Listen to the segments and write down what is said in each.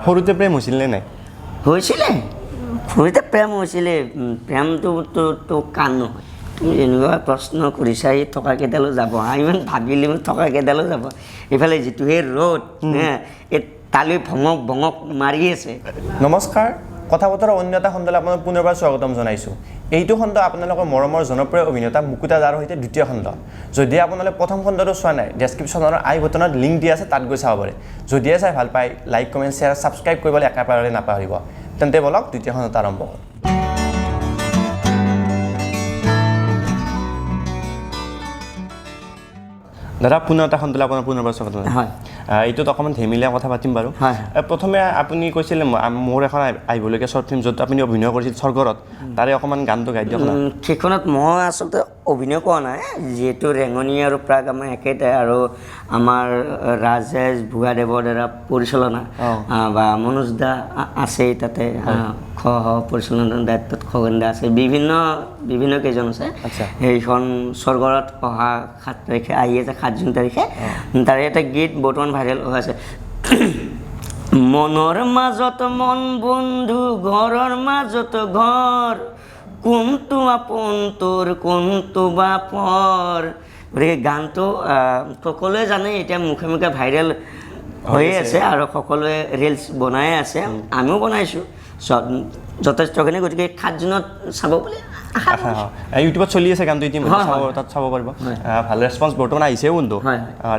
সৰুতে প্ৰেম হৈছিল নে নাই? হৈছিলে সৰুতে প্ৰেম হৈছিলে প্ৰেমটো কাণ নহয় তুমি যেনেকুৱা প্ৰশ্ন কৰিছা এই টকাকেইডালো যাব ইমান ভাবিলে টকাকেইডালো যাব এইফালে যিটোহে ৰ'দ এই তালৈ ভঙক ভঙক মাৰি আছে নমস্কাৰ কথা বতৰা অন্য এটা খণ্ডলৈ আপোনাক পুনৰবাৰ স্বাগতম জনাইছোঁ এইটো খণ্ড আপোনালোকৰ মৰমৰ জনপ্ৰিয় অভিনেতা মুকুতা দাৰ সৈতে দ্বিতীয় খণ্ড যদি আপোনালোকে প্ৰথম খণ্ডটো চোৱা নাই ডেছক্ৰিপশ্যনৰ আই বটনত লিংক দিয়া আছে তাত গৈ চাব পাৰে যদিহে চাই ভাল পায় লাইক কমেণ্ট শ্বেয়াৰ ছাবস্ক্ৰাইব কৰিবলৈ একেবাৰে নাপাহৰিব তেন্তে বলক দ্বিতীয় খণ্ডত আৰম্ভ কৰোঁ দাদা পুনৰ এটা খণ্ডলৈ আপোনাৰ পুনৰবাৰ স্বাগতম হয় এইটোত অকণমান ধেমেলীয়া কথা পাতিম বাৰু প্ৰথমে আপুনি কৈছিলে মোৰ এখন আহিবলগীয়া শ্বৰ্ট ফিল্ম য'ত আপুনি অভিনয় কৰিছিল স্বৰ্গৰত তাৰে অকণমান গানটো গাই দিয়ক সেইখনত মই আচলতে অভিনয় কৰা নাই যিহেতু ৰেঙনি আৰু প্ৰাগ আমাৰ একেটাই আৰু আমাৰ ৰাজেশ ভূঞাদেৱৰ দ্বাৰা পৰিচালনা বা মনোজ দা আছেই তাতে পৰিচালনাৰ দায়িত্বত খগেন দা আছে বিভিন্ন কেইজন আছে সেইখন স্বৰ্গৰত অহা 7 তাৰিখে আহি আছে 7 জুন তাৰিখে তাৰে এটা গীত বৰ্তমান ভাইৰেল হৈ আছে মনৰ মাজত মন বন্ধু ঘৰৰ মাজত ঘৰ কোনটো আপোন তোৰ কোনটো বা পৰ গতিকে গানটো সকলোৱে জানে এতিয়া মুখে মুখে ভাইৰেল হৈয়ে আছে আৰু সকলোৱে ৰিলছ বনাই আছে আমিও বনাইছোঁ যথেষ্টখিনি গতিকে 7 জুনত চাব বুলি ইউটিউবত চলি আছে গানটো তাত চাব পাৰিব ভাল ৰেছপন্স বৰ্তমান আহিছেও কিন্তু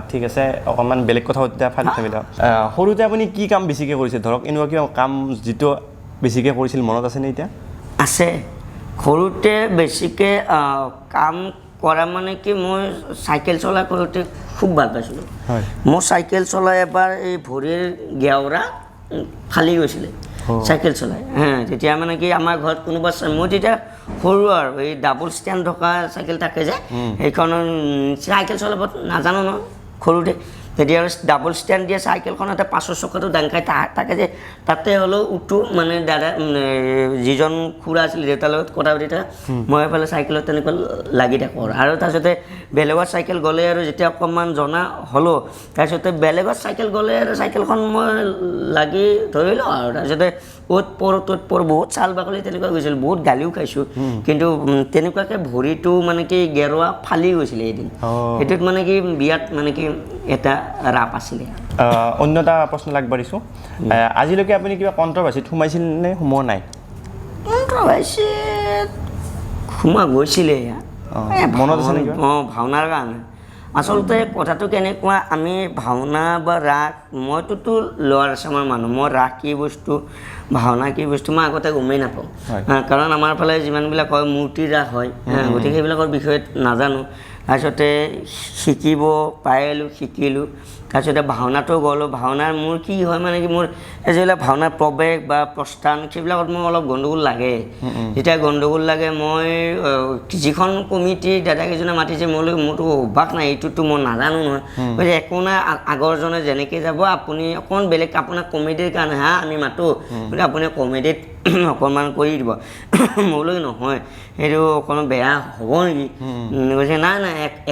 ঠিক আছে অকণমান বেলেগ কথা সৰুতে আপুনি কি কাম বেছিকৈ কৰিছে ধৰক এনেকুৱা কিবা কাম যিটো বেছিকৈ কৰিছিল মনত আছেনে এতিয়া আছে সৰুতে বেছিকৈ কাম কৰা মানে কি মই চাইকেল চলাই কৰোঁতে খুব ভাল পাইছিলোঁ মই চাইকেল চলাই এবাৰ এই ভৰিৰ গেওৰা ফালি গৈছিলে চাইকেল চলাই তেতিয়া মানে কি আমাৰ ঘৰত কোনোবা মই তেতিয়া সৰু আৰু এই ডাবল ষ্টেণ্ড থকা চাইকেল থাকে যে সেইখন চাইকেল চলাব নাজানো ন সৰুতে তেতিয়া ডাবল ষ্টেণ্ড দিয়ে চাইকেলখনতে 5 চকাটো দাং খাই থাকে যে তাতে হ'লেও উঠো মানে দাদা যিজন খুৰা আছিল দেউতাৰ লগত কথা পাতি থকা মই এফালে চাইকেলত তেনেকুৱা লাগি থাকোঁ আৰু তাৰপিছতে বেলেগৰ চাইকেল গ'লে আৰু যেতিয়া অকণমান জনা হ'লোঁ তাৰপিছতে বেলেগৰ চাইকেল গ'লে আৰু চাইকেলখন মই লাগি ধৰিলোঁ আৰু তাৰপিছতে অ'ত পৰ বহুত চাল বাকলি তেনেকুৱা গৈছিল বহুত গালিও খাইছোঁ কিন্তু তেনেকুৱাকৈ ভৰিটো মানে কি গেৰুৱা ফালি গৈছিলে এদিন সেইটোত মানে কি বিয়াত মানে কি এটা ৰাপ আছিলে অন্য এটা প্ৰশ্ন আগবাঢ়িছোঁ আজিলৈকে আপুনি কিবা কণ্ট্ৰভাৰ্চিত সোমাইছিল নে সোমোৱা নাই কণ্ট্ৰভাৰ্চিত সোমোৱা গৈছিলে মনত আছে নেকি ভাওনাৰ কাৰণে আচলতে কথাটো কেনেকুৱা আমি ভাওনা বা ৰাস মইতোতো লোৱাৰ আছামৰ মানুহ মই ৰাস কি বস্তু ভাওনা কি বস্তু মই আগতে গমেই নাপাওঁ কাৰণ আমাৰ ফালে যিমানবিলাক হয় মূৰ্তি ৰাস হয় গতিকে সেইবিলাকৰ বিষয়ে নাজানো তাৰপিছতে শিকিব পাৰিলোঁ শিকিলোঁ তাৰপিছতে ভাওনাটো গ'লোঁ ভাওনাৰ মোৰ কি হয় মানে কি মোৰ যিবিলাক ভাওনাৰ প্ৰৱেশ বা প্ৰস্থান সেইবিলাকত মোৰ অলপ গণ্ডগোল লাগে যেতিয়া গণ্ডগোল লাগে মই যিখন কমিটিৰ দাদাকেইজনে মাতিছে মোৰতো অভ্যাস নাই এইটোতো মই নাজানো নহয় গতিকে একো নাই আগৰজনে যেনেকৈ যাব আপুনি অকণমান বেলেগ আপোনাৰ কমেডিৰ কাৰণে আমি মাতোঁ গতিকে আপুনি কমেডিত অকণমান কৰি দিব মোলৈ নহয় সেইটো অকণমান বেয়া হ'ব নেকি কৈছে নাই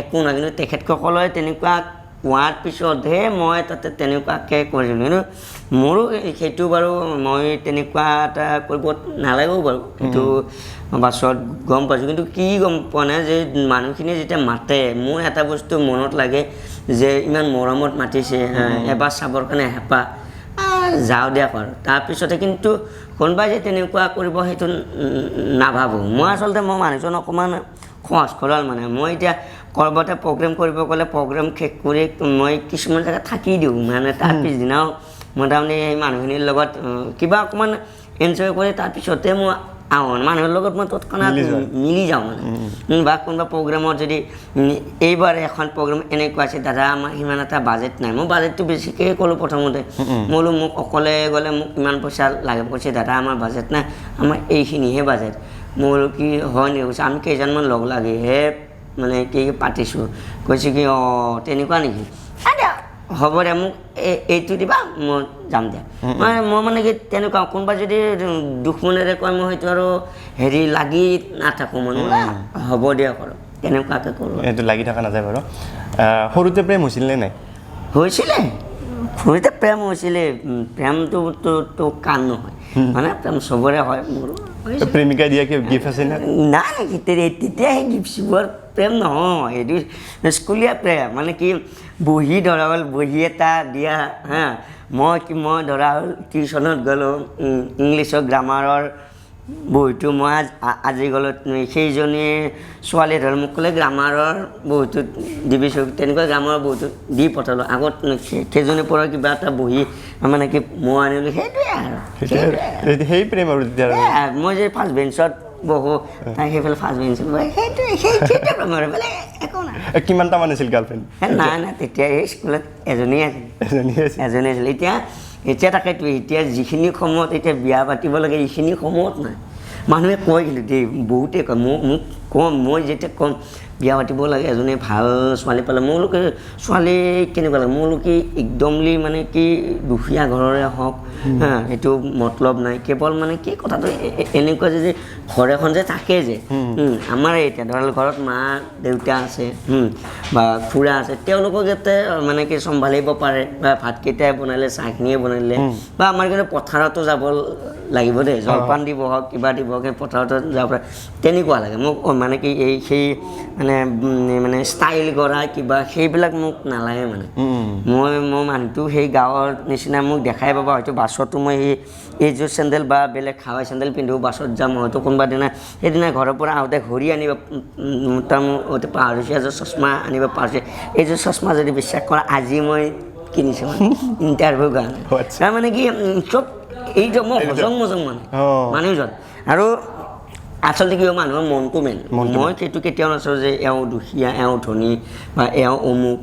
একো নাই কিন্তু তেখেতসকলে তেনেকুৱা কোৱাৰ পিছতহে মই তাতে তেনেকুৱাকৈ কৰিছিলোঁ কিন্তু মোৰো সেইটো বাৰু মই তেনেকুৱা এটা কৰিব নালাগেও বাৰু সেইটো পাছত গম পাইছোঁ কিন্তু কি গম পোৱা নাই যে মানুহখিনিয়ে যেতিয়া মাতে মোৰ এটা বস্তু মনত লাগে যে ইমান মৰমত মাতিছে এবাৰ চাবৰ কাৰণে হেঁপাহ যাওঁ দিয়ক আৰু তাৰপিছতে কিন্তু কোনোবাই যে তেনেকুৱা কৰিব সেইটো নাভাবোঁ মই আচলতে মই মানুহজন অকণমান সহজ সৰল মানে মই এতিয়া ক'ৰবাতে প্ৰগ্ৰেম কৰিব গ'লে প্ৰগ্ৰেম শেষ কৰি মই কিছুমান জেগাত থাকি দিওঁ মানে তাৰ পিছদিনাও মোটামুটি সেই মানুহখিনিৰ লগত কিবা অকণমান এনজয় কৰি তাৰপিছতে মই আহোঁ মানুহৰ লগত মই তৎক্ষণাত মিলি যাওঁ মানে বা কোনোবা প্ৰগ্ৰেমত যদি এইবাৰ এখন প্ৰগ্ৰেম এনেকুৱা আছে দাদা আমাৰ সিমান এটা বাজেট নাই মই বাজেটটো বেছিকৈ ক'লোঁ প্ৰথমতে মই বোলো মোক অকলে গ'লে মোক ইমান পইচা লাগে কৈছে দাদা আমাৰ বাজেট নাই আমাৰ এইখিনিহে বাজেট মই বোলো কি হয় নেকি কৈছে আমি কেইজনমান লগ লাগেহে মানে কি পাতিছোঁ কৈছে কি তেনেকুৱা নেকি হ'ব দে মোক এইটো দিবা মই যাম দিয়া মই মানে কি তেনেকুৱা কোনোবা যদি দুখ মনেৰে কয় মই হয়তো আৰু হেৰি লাগি নাথাকোঁ মানে হ'ব দিয়ক আৰু তেনেকুৱাকৈ কৰোঁ এইটো লাগি থকা নাযায় বাৰু সৰুতে প্ৰেম হৈছিল নে নাই হৈছিলে সৰুতে প্ৰেম হৈছিলে প্ৰেমটো কাণ নহয় মানে প্ৰেম চবৰে হয় মোৰো প্ৰেমিকাই দিয়া কিবা গিফ্ট আছে নে নাই তেতিয়া সেই গিফ্টবোৰ প্ৰেম নহয় এইটো স্কুলীয়া প্ৰেম মানে কি বহী ধৰা হ'ল বহী এটা দিয়া হা মই ধৰা হ'ল টিউশ্যনত গ'লোঁ ইংলিছৰ গ্ৰামাৰৰ বহীটো মই আজি গ'লোঁ সেইজনী ছোৱালীয়ে ধৰ মোক ক'লে গ্ৰামাৰৰ বহীটো দিবিছোঁ তেনেকুৱা গ্ৰামাৰৰ বহীটো দি পঠালোঁ আগত সেইজনীৰ পৰা কিবা এটা বহী মানে কি মই আনিলোঁ সেইটোৱে আৰু সেই প্ৰেম আৰু মই যে ফাৰ্ষ্ট বেঞ্চত বহোঁ তাই সেইফালে ফাৰ্ষ্ট বেঞ্চত বহে সেইটোৱে প্ৰেম আৰু বেলেগ একো নাই কিমানটামান আছিল গাৰ্লফ্ৰেণ্ড নাই তেতিয়া এই স্কুলত এজনী আছিল এতিয়া তাকেতো এতিয়া যিখিনি সময়ত এতিয়া বিয়া পাতিব লাগে এইখিনি সময়ত নাই মানুহে কয় কিন্তু দেই বহুতে কয় মোক কম মই যেতিয়া কম বিয়া পাতিব লাগে এজনী ভাল ছোৱালী পালে মই বোলো ছোৱালী কেনেকুৱা লাগে মই বোলো কি একদমলি মানে কি দুখীয়া ঘৰৰে হওক হা সেইটো মতলব নাই কেৱল মানে কি কথাটো এনেকুৱা যে ঘৰ এখন যে থাকে যে আমাৰ এতিয়া ধৰা ঘৰত মা দেউতা আছে বা খুৰা আছে তেওঁলোকক যাতে মানে কি চম্ভালিব পাৰে বা ভাতকেইটাই বনালে চাহখিনিয়ে বনালে বা আমাৰ কিন্তু পথাৰতো যাব লাগিব দেই জলপান দিব হওক কিবা দিব হওক পথাৰতো যাব পাৰে তেনেকুৱা লাগে মোক মানে কি সেই মানে ষ্টাইল কৰা কিবা সেইবিলাক মোক নালাগে মানে মই মানুহটো সেই গাঁৱৰ নিচিনা মোক দেখাই পাবা হয়তো বাছতো মই এইযোৰ চেণ্ডেল বা বেলেগ হাৱাই চেণ্ডেল পিন্ধো বাছত যাম হয়তো কোনোবা দিনা সেইদিনা ঘৰৰ পৰা আহোঁতে ঘূৰি আনিব মোৰ পাহৰিছোঁ এযোৰ চশমা আনিব পাহৰিছে এইযোৰ চশমা যদি বিশ্বাস কৰা আজি মই কিনিছোঁ ইণ্টাৰভিউ কাৰণে তাৰমানে কি চব এইটো মই হজং মানে মানুহজন আৰু আচলতে কি মানুহৰ মনটো মেইন মই সেইটো কেতিয়াও নাচাওঁ যে এওঁ দুখীয়া এওঁ ধনী বা এওঁ অমুক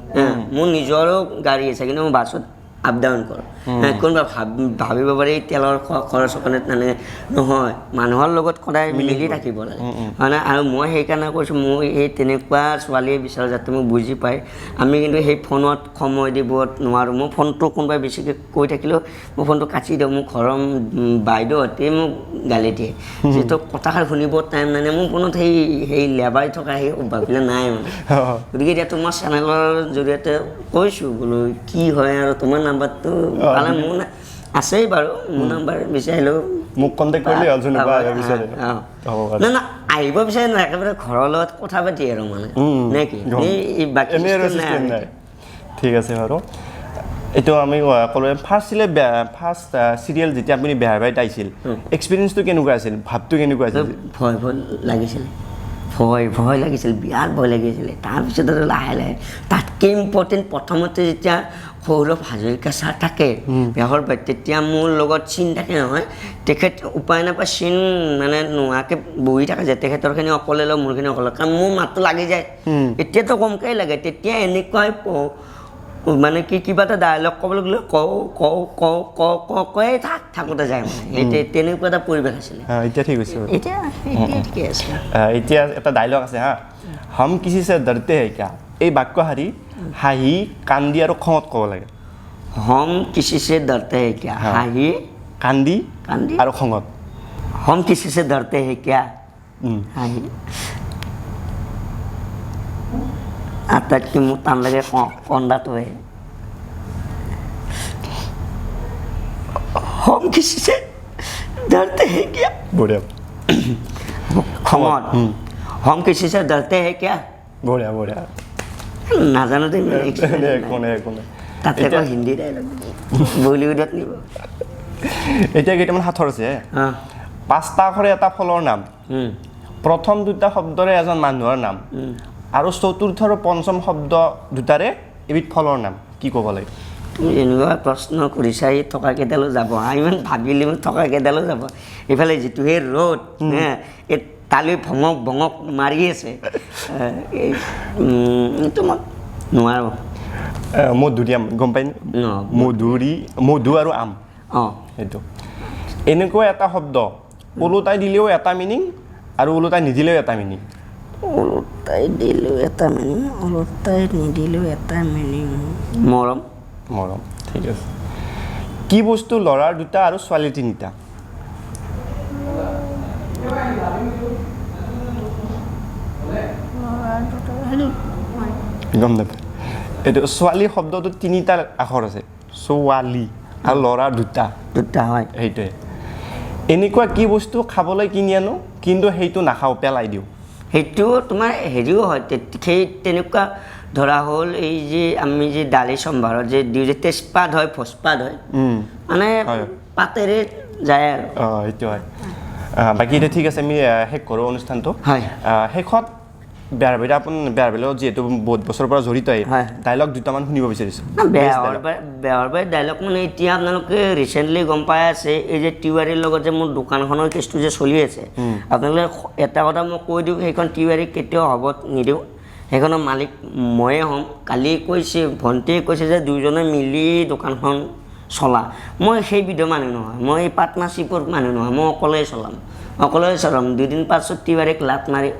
মোৰ নিজৰো গাড়ী আছে কিন্তু মই বাছত আপ ডাউন কৰোঁ কোনোবা ভাবিব পাৰি তেলৰ খৰচৰ কাৰণে মানে নহয় মানুহৰ লগত সদায় মিলি থাকিব লাগে হয় না আৰু মই সেইকাৰণে কৈছোঁ মই এই তেনেকুৱা ছোৱালীয়ে বিচাৰোঁ যাতে মোক বুজি পায় আমি কিন্তু সেই ফোনত সময় দিব নোৱাৰোঁ মোৰ ফোনটো কোনোবাই বেছিকৈ কৈ থাকিলেও মই ফোনটো কাটি দিওঁ মোৰ ঘৰৰ বাইদেউহঁতে মোক গালি দিয়ে যিহেতু কথাষাৰ শুনিব টাইম নাই মোৰ ফোনত সেই লেবাৰি থকা সেই অভ্যাসবিলাক নাই মানে গতিকে এতিয়া তোমাৰ চেনেলৰ জৰিয়তে কৈছোঁ বোলো কি হয় আৰু তোমাৰ নাম্বাৰটো পালে মোৰ আছেই বাৰু মোৰ নাম্বাৰ বিচাৰিলেও মোক কণ্টেক্ট কৰিলে হ'ল যোনবা বিচাৰে না আহিব বিচাৰে না একেবাৰে ঘৰৰ লগত কথা পাতি আৰু মানে নে কি বাকী নাই ঠিক আছে বাৰু এইটো আমি ক'লোঁ ফাৰ্ষ্ট চিৰিয়েল যেতিয়া আপুনি বেহাৰ বাৰীত আহিছিল এক্সপিৰিয়েঞ্চটো কেনেকুৱা আছিল ভাৱটো কেনেকুৱা আছিল ভয় লাগিছিল বিৰাট ভয় লাগিছিলে তাৰপিছত আৰু লাহে লাহে তাতকৈ ইম্পৰ্টেণ্ট প্ৰথমতে যেতিয়া সৌৰভ হাজৰিকা ছাৰ থাকে বেহৰ বাৰীত তেতিয়া মোৰ লগত চিন থাকে নহয় তেখেত উপায় নাপায় চিন মানে নোহোৱাকৈ বহি থাকে যে তেখেতৰখিনি অকলে লওঁ মোৰখিনি অকলে কাৰণ মোৰ মাতটো লাগি যায় এতিয়াতো কমকৈ লাগে তেতিয়া এনেকুৱাই মানে কি কিবা এটা ডায়লগ ক'বলৈ গ'লে কয়ে থাকোঁতে যায় মানে তেনেকুৱা এটা পৰিৱেশ আছিলে এতিয়া ঠিক হৈছে এতিয়া ঠিকে আছে এতিয়া এটা ডায়লগ আছে হা হম কিছি সে ডৰতে হে ক্যা এই বাক্যশাৰী হাঁহি কান্দি আৰু খঙত ক'ব লাগে হম কিছি সে ডৰতে হে ক্যা হাঁহি কান্দি আৰু খঙত হম কিছি সে ডৰতে হে ক্যা হাঁহি আটাইতকৈ মোৰ টান লাগে কন্দাটোৱে হম কিছি সে ডৰতে হে ক্যা বঢ়িয়া খঙত হম কিছি সে ডৰতে হে ক্যা বঢ়িয়া নাজানো দেই তাতে আকৌ হিন্দী ডাইলগ বলিউডত নিব এতিয়া কেইটামান সাঁথৰ আছে 5টা আখৰে এটা ফলৰ নাম প্ৰথম 2টা শব্দৰে এজন মানুহৰ নাম আৰু 4ৰ্থ আৰু 5ম শব্দ 2টাৰে এবিধ ফলৰ নাম কি ক'ব লাগে তুমি এনেকুৱা প্ৰশ্ন কৰিছা এই থকা কেইডালো যাব ইমান ভাবিলে থকা কেইডালো যাব এইফালে যিটোহে ৰ'দ এই তালৈ ভঙক মাৰি আছে এইটো মই নোৱাৰোঁ মধুৰিআম গম পাই মধু আৰু আম সেইটো এনেকুৱা এটা শব্দ ওলোটাই দিলেও এটা মিনিং আৰু ওলোটাই নিদিলেও এটা মিনিং ওলোটাই দিলেও এটা মিনিং ওলোটাই নিদিলেও এটা মিনিং মৰম ঠিক আছে কি বস্তু ল'ৰাৰ 2টা আৰু ছোৱালীৰ 3টা গম নাপায় এইটো ছোৱালী শব্দটো 3টা আখৰ আছে ছোৱালী আৰু ল'ৰা দুটা হয় সেইটোৱে এনেকুৱা কি বস্তু খাবলৈ কিনি আনো কিন্তু সেইটো নাখাওঁ পেলাই দিওঁ সেইটো তোমাৰ হেৰিও হয় সেই তেনেকুৱা ধৰা হ'ল এই যে আমি যে দালি সম্ভাৰত যে দিওঁ যে তেজপাত হয় ভোজপাত হয় মানে পাতেৰে যায় আৰু সেইটো হয় বাকী এতিয়া ঠিক আছে আমি শেষ কৰোঁ অনুষ্ঠানটো হয় শেষত বেহাৰ বেলৰ যিহেতু বহুত বছৰৰ পৰা জড়িত ডাইলগ দুটামান শুনিব বিচাৰিছোঁ বেহাৰ বাৰীৰ ডাইলগ মানে এতিয়া আপোনালোকে ৰিচেণ্টলি গম পাই আছে এই যে তিৱাৰীৰ লগত যে মোৰ দোকানখনৰ কেছটো যে চলি আছে আপোনালোকে এটা কথা মই কৈ দিওঁ সেইখন তিৱাৰী কেতিয়াও হ'ব নিদিওঁ সেইখনৰ মালিক ময়ে হ'ম কালি কৈছে ভণ্টিয়ে কৈছে যে দুয়োজনে মিলি দোকানখন চলা মই সেই বিধৰ মানুহ নহয় মই এই পাৰ্টনাৰশ্বিপৰ মানুহ নহয় মই অকলে চলাম দুদিন পাছত তিৱাৰীক লাট মাৰি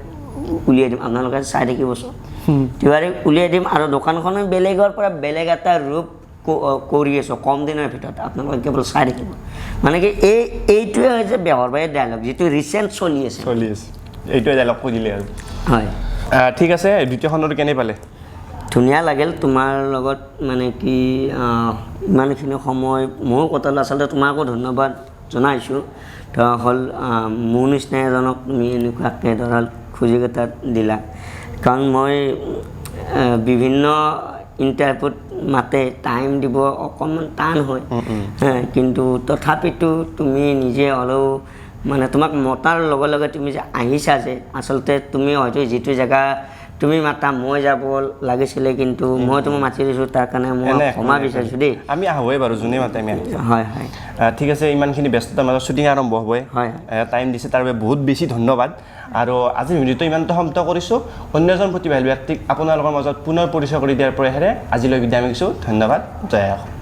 উলিয়াই দিম আপোনালোকে চাই থাকিবচোন তিৱাৰীক উলিয়াই দিম আৰু দোকানখনে বেলেগৰ পৰা বেলেগ এটা ৰূপ কৰি আছোঁ কম দিনৰ ভিতৰত আপোনালোকে কেৱল চাই থাকিব মানে কি এইটোৱে হৈছে বেহাৰ বাৰীৰ ডাইলগ যিটো ৰিচেণ্ট চলি আছে এইটোৱে ডাইলগ কৈ দিলে আৰু হয় ঠিক আছে দ্বিতীয় খণ্ডটো কেনে পালে ধুনীয়া লাগিল তোমাৰ লগত মানে কি ইমানখিনি সময় ময়ো কটালোঁ আচলতে তোমাকো ধন্যবাদ জনাইছোঁ ধৰা হ'ল মোৰ নিচিনা এজনক তুমি এনেকুৱাকৈ ধৰা সুযোগ এটা দিলা কাৰণ মই বিভিন্ন ইণ্টাৰভিউত মাতে টাইম দিব অকণমান টান হয় কিন্তু তথাপিতো তুমি নিজে হ'লেও মানে তোমাক মতাৰ লগে লগে তুমি যে আহিছা যে আচলতে তুমি হয়তো যিটো জেগা তুমি মাতা মই যাব লাগিছিলে কিন্তু মই তোমাক মাতি দিছোঁ তাৰ কাৰণে মই ক্ষমা বিচাৰিছোঁ দেই আমি আহোঁৱে বাৰু যোনে মাতে আমি হয় ঠিক আছে ইমানখিনি ব্যস্ততাৰ মাজত শ্বুটিং আৰম্ভ হ'বই টাইম দিছে তাৰ বাবে বহুত বেছি ধন্যবাদ আৰু আজি ভিডিঅ'টো ইমানটো সমাপ্ত কৰিছোঁ অন্য এজন প্ৰতিভাশালী ব্যক্তিক আপোনালোকৰ মাজত পুনৰ পৰিচয় কৰি দিয়াৰ প্ৰয়াসেৰে আজিলৈ বিদায় মাগিছোঁ ধন্যবাদ জয় অসম